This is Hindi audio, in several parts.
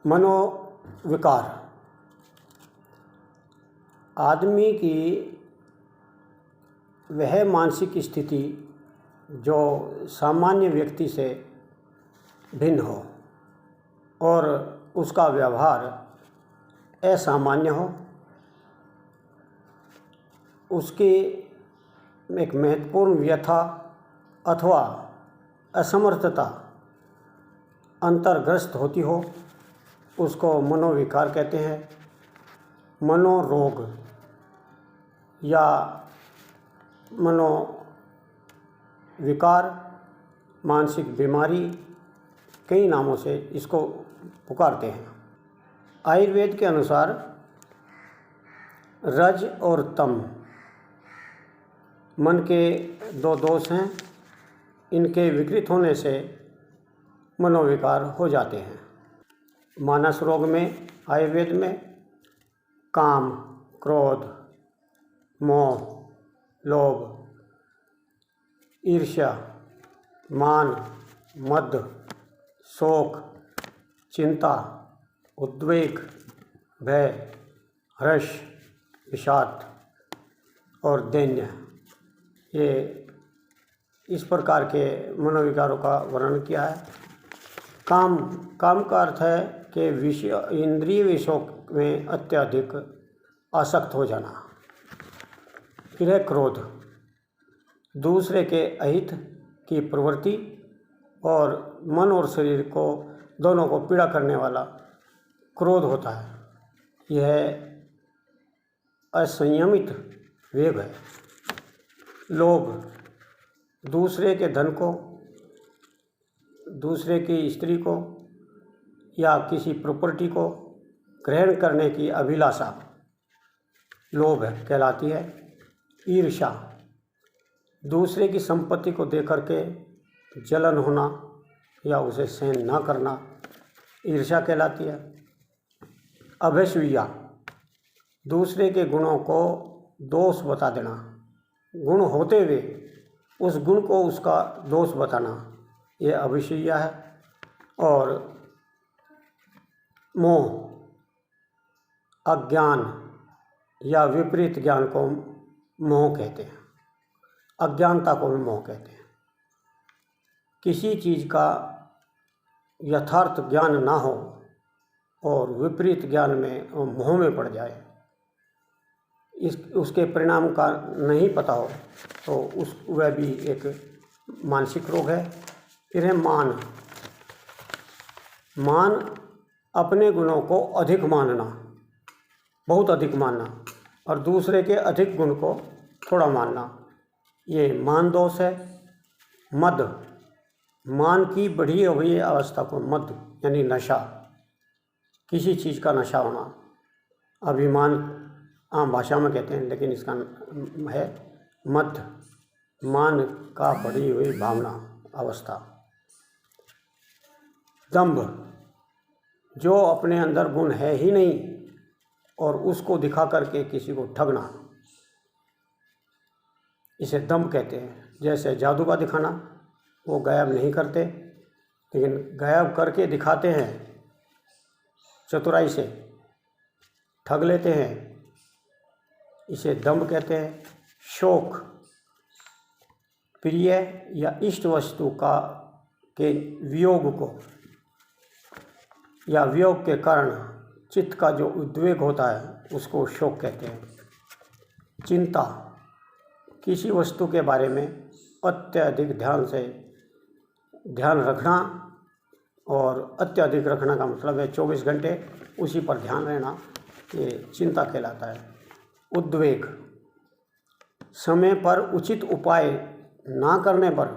मनोविकार आदमी की वह मानसिक स्थिति जो सामान्य व्यक्ति से भिन्न हो और उसका व्यवहार असामान्य हो, उसकी एक महत्वपूर्ण व्यथा अथवा असमर्थता अंतर्ग्रस्त होती हो, उसको मनोविकार कहते हैं। मनोरोग या मनोविकार, मानसिक बीमारी, कई नामों से इसको पुकारते हैं। आयुर्वेद के अनुसार रज और तम मन के दो दोष हैं। इनके विकृत होने से मनोविकार हो जाते हैं। मानस रोग में आयुर्वेद में काम, क्रोध, मोह, लोभ, ईर्ष्या, मान, मद, शोक, चिंता, उद्वेग, भय, हर्ष, विषाद और दैन्य, ये इस प्रकार के मनोविकारों का वर्णन किया है। काम का अर्थ है कि विषय, इंद्रिय विषयों में अत्यधिक आसक्त हो जाना। फिर है क्रोध, दूसरे के अहित की प्रवृत्ति और मन और शरीर को दोनों को पीड़ा करने वाला क्रोध होता है। यह असंयमित वेग है। लोभ, दूसरे के धन को, दूसरे की स्त्री को या किसी प्रॉपर्टी को ग्रहण करने की अभिलाषा लोभ कहलाती है। ईर्ष्या, दूसरे की संपत्ति को देख करके जलन होना या उसे सहन ना करना ईर्ष्या कहलाती है। अभसूया, दूसरे के गुणों को दोष बता देना, गुण होते हुए उस गुण को उसका दोष बताना, यह अभिसूया है। और मोह, अज्ञान या विपरीत ज्ञान को मोह कहते हैं। अज्ञानता को भी मोह कहते हैं। किसी चीज़ का यथार्थ ज्ञान ना हो और विपरीत ज्ञान में मोह में पड़ जाए, उसके परिणाम का नहीं पता हो तो वह भी एक मानसिक रोग है। फिर है मान, अपने गुणों को अधिक मानना, बहुत अधिक मानना, और दूसरे के अधिक गुण को थोड़ा मानना, ये मान दोष है। मद, मान की बढ़ी हुई अवस्था को मद यानी नशा, किसी चीज़ का नशा होना। अभिमान आम भाषा में कहते हैं, लेकिन इसका है मद, मान का बढ़ी हुई भावना अवस्था। दंभ, जो अपने अंदर गुण है ही नहीं और उसको दिखा करके किसी को ठगना, इसे दंभ कहते हैं। जैसे जादू का दिखाना, वो गायब नहीं करते लेकिन गायब करके दिखाते हैं, चतुराई से ठग लेते हैं, इसे दंभ कहते हैं। शोक, प्रिय या इष्ट वस्तु के वियोग को या वियोग के कारण चित्त का जो उद्वेग होता है उसको शोक कहते हैं। चिंता, किसी वस्तु के बारे में अत्यधिक ध्यान रखना, और अत्यधिक रखना का मतलब है 24 घंटे उसी पर ध्यान रहना, ये चिंता कहलाता है। उद्वेग, समय पर उचित उपाय ना करने पर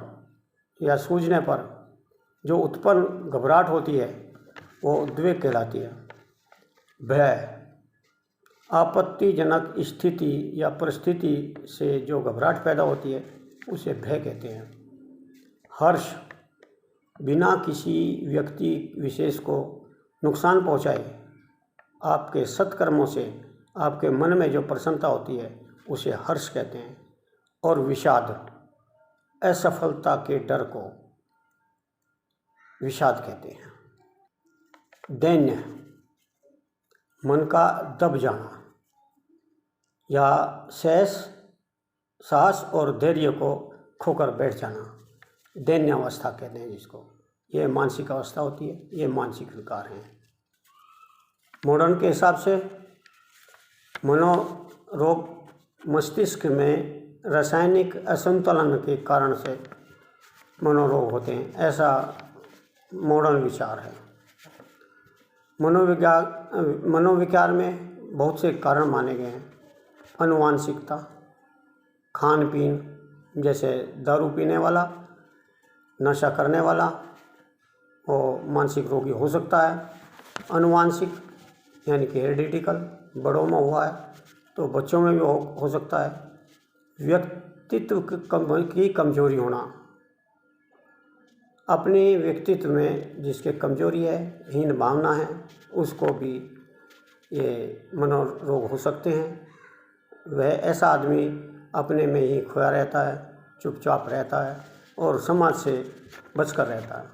या सूझने पर जो उत्पन्न घबराहट होती है वो उद्वेग कहलाती है। भय, आपत्तिजनक स्थिति या परिस्थिति से जो घबराहट पैदा होती है उसे भय कहते हैं। हर्ष, बिना किसी व्यक्ति विशेष को नुकसान पहुंचाए आपके सत्कर्मों से आपके मन में जो प्रसन्नता होती है उसे हर्ष कहते हैं। और विषाद, असफलता के डर को विषाद कहते हैं। दैन्य, मन का दब जाना या साहस और धैर्य को खोकर बैठ जाना, दैन्य अवस्था कहते हैं जिसको। ये मानसिक अवस्था होती है, ये मानसिक विकार हैं। मॉडर्न के हिसाब से मनोरोग मस्तिष्क में रासायनिक असंतुलन के कारण से मनोरोग होते हैं, ऐसा मॉडर्न विचार है। मनोविकार में बहुत से कारण माने गए हैं। अनुवांशिकता, खान पीन, जैसे दारू पीने वाला, नशा करने वाला वो मानसिक रोगी हो सकता है। अनुवांशिक यानी कि हेरिडिटिकल, बड़ों में हुआ है तो बच्चों में भी हो सकता है। व्यक्तित्व की कमजोरी होना, अपने व्यक्तित्व में जिसके कमजोरी है, हीन भावना है, उसको भी ये मनोरोग हो सकते हैं। वह ऐसा आदमी अपने में ही खोया रहता है, चुपचाप रहता है और समाज से बचकर रहता है।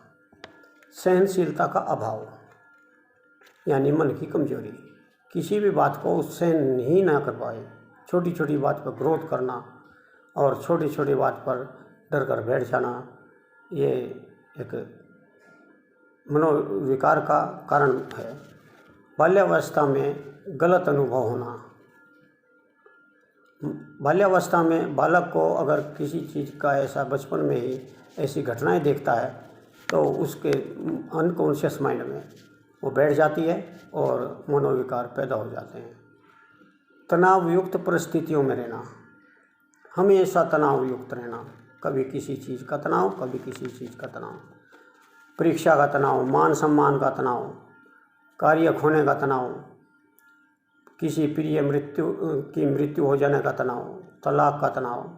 सहनशीलता का अभाव यानी मन की कमजोरी, किसी भी बात को सहन ही ना कर पाए, छोटी छोटी बात पर क्रोध करना और छोटी छोटी बात पर डर कर बैठ जाना, ये एक मनोविकार का कारण है। बाल्यावस्था में गलत अनुभव होना, बाल्यावस्था में बालक को अगर किसी चीज़ का ऐसा बचपन में ही ऐसी घटनाएं देखता है तो उसके अनकॉन्शियस माइंड में वो बैठ जाती है और मनोविकार पैदा हो जाते हैं। तनावयुक्त परिस्थितियों में रहना, हमेशा तनावयुक्त रहना, कभी किसी चीज़ का तनाव, कभी किसी चीज़ का तनाव, परीक्षा का तनाव, मान सम्मान का तनाव, कार्य खोने का तनाव, किसी प्रिय मृत्यु हो जाने का तनाव, तलाक का तनाव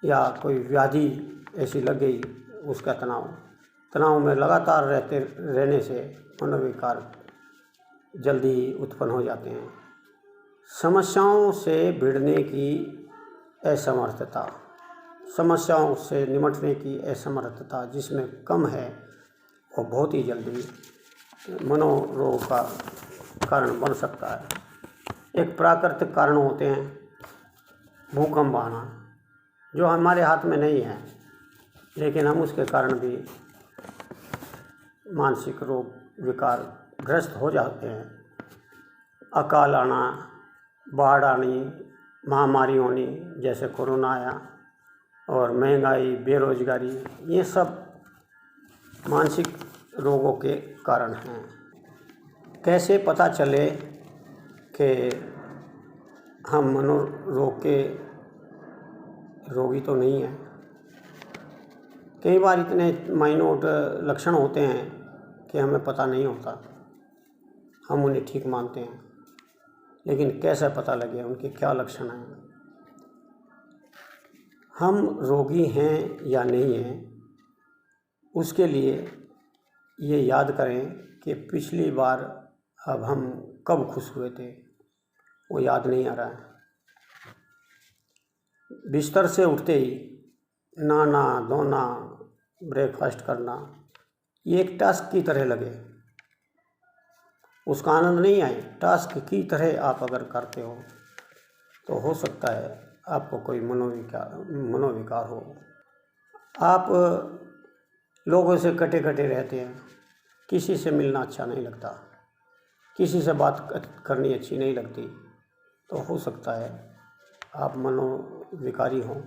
या कोई व्याधि ऐसी लग गई उसका तनाव। तनाव में लगातार रहने से मनोविकार जल्दी उत्पन्न हो जाते हैं। समस्याओं से भिड़ने की असमर्थता, समस्याओं से निपटने की असमर्थता जिसमें कम है वो बहुत ही जल्दी मनोरोग का कारण बन सकता है। एक प्राकृतिक कारण होते हैं, भूकंप आना, जो हमारे हाथ में नहीं है लेकिन हम उसके कारण भी मानसिक रोग विकार ग्रस्त हो जाते हैं। अकाल आना, बाढ़ आनी, महामारी होनी जैसे कोरोना आया, और महंगाई, बेरोजगारी, ये सब मानसिक रोगों के कारण हैं। कैसे पता चले कि हम मनोरोग के रोगी तो नहीं हैं? कई बार इतने माइन्यूट लक्षण होते हैं कि हमें पता नहीं होता, हम उन्हें ठीक मानते हैं, लेकिन कैसे पता लगे उनके क्या लक्षण हैं? हम रोगी हैं या नहीं हैं, उसके लिए ये याद करें कि पिछली बार अब हम कब खुश हुए थे, वो याद नहीं आ रहा है। बिस्तर से उठते ही नहाना धोना, ब्रेकफास्ट करना, ये एक टास्क की तरह लगे, उसका आनंद नहीं आए, टास्क की तरह आप अगर करते हो तो हो सकता है आपको कोई मनोविकार हो। आप लोगों से कटे कटे रहते हैं, किसी से मिलना अच्छा नहीं लगता, किसी से बात करनी अच्छी नहीं लगती, तो हो सकता है आप मनोविकारी हों।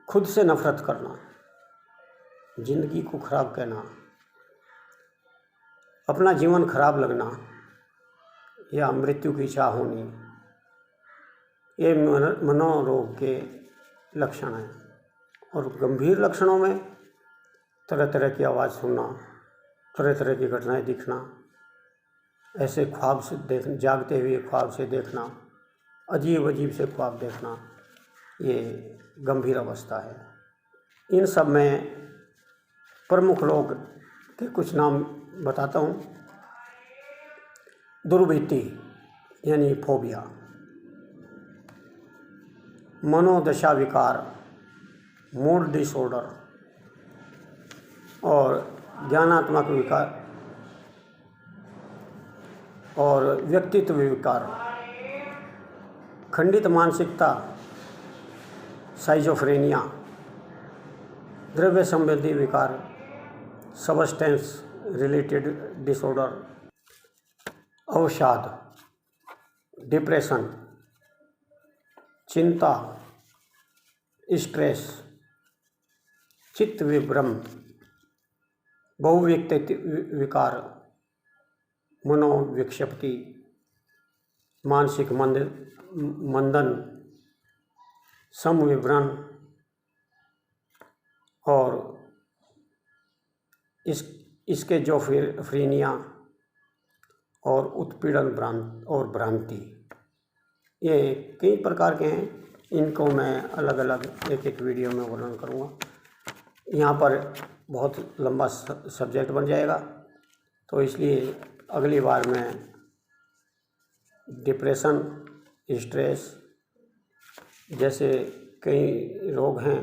खुद से नफरत करना, जिंदगी को खराब कहना, अपना जीवन खराब लगना या मृत्यु की चाह होनी, ये मनोरोग के लक्षण हैं। और गंभीर लक्षणों में तरह तरह की आवाज़ सुनना, तरह तरह की घटनाएं दिखना, ऐसे ख्वाब से जागते हुए ख्वाब से देखना, अजीब अजीब से ख्वाब देखना, ये गंभीर अवस्था है। इन सब में प्रमुख रोग के कुछ नाम बताता हूँ। दुर्वृत्ति यानी फोबिया, मनोदशा विकार, मूड डिसऑर्डर और ज्ञानात्मक विकार, और व्यक्तित्व विकार, खंडित मानसिकता, साइजोफ्रेनिया, द्रव्य संबंधी विकार, सबस्टेंस रिलेटेड डिसऑर्डर, अवसाद, डिप्रेशन, चिंता, स्ट्रेस, चित्त विभ्रम, बहुव्यक्तित्व विकार, मनोविक्षिप्ति, मानसिक मंदन, समविभ्रम और स्किज़ोफ्रेनिया और उत्पीड़न और भ्रांति, ये कई प्रकार के हैं। इनको मैं अलग अलग एक एक वीडियो में वर्णन करूँगा। यहाँ पर बहुत लंबा सब्जेक्ट बन जाएगा, तो इसलिए अगली बार मैं डिप्रेशन, स्ट्रेस जैसे कई रोग हैं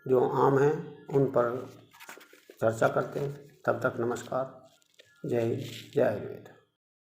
जो आम हैं, उन पर चर्चा करते हैं। तब तक नमस्कार। जय हिंद, जय आयुर्वेद।